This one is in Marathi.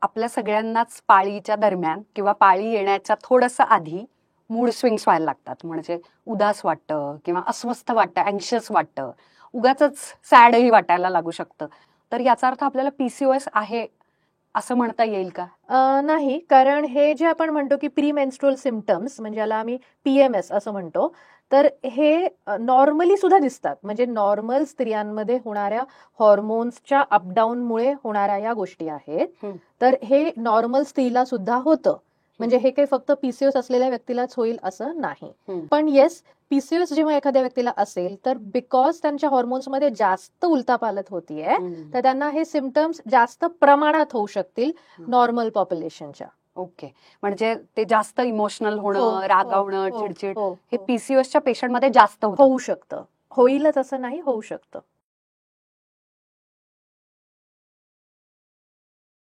आपल्या सगळ्यांनाच पाळीच्या दरम्यान किंवा पाळी येण्याच्या थोडंसं आधी मूड स्विंग्स व्हायला लागतात. म्हणजे उदास वाटतं किंवा अस्वस्थ वाटतं, अँक्शियस वाटतं, उगाचच सॅडही वाटायला लागू शकतं. तर याचा अर्थ आपल्याला पीसीओएस आहे असं म्हणता येईल का? नाही, कारण हे जे आपण म्हणतो की प्री मेन्स्ट्रुअल सिम्पटम्स, म्हणजे याला आम्ही PMS असं म्हणतो, तर हे नॉर्मली सुद्धा दिसतात. म्हणजे नॉर्मल स्त्रियांमध्ये होणाऱ्या हॉर्मोन्सच्या अपडाऊनमुळे होणाऱ्या या गोष्टी आहेत. तर हे नॉर्मल स्त्रीला सुद्धा होतं. म्हणजे हे काही फक्त पीसीओएस असलेल्या व्यक्तीलाच होईल असं नाही. पण येस, पीसीओएस जेव्हा एखाद्या व्यक्तीला असेल तर बिकॉज त्यांच्या हॉर्मोन्समध्ये जास्त उलथापालथ होतीये, तर त्यांना हे सिम्पटम्स जास्त प्रमाणात होऊ शकतील नॉर्मल पॉप्युलेशनच्या. ओके. म्हणजे ते जास्त इमोशनल हो, होणं, रागावणं, हो, चिडचिड हो, हे हो. पीसीओएसच्या पेशंटमध्ये जास्त होतं. होऊ शकतं. होईलच असं नाही, होऊ शकतं.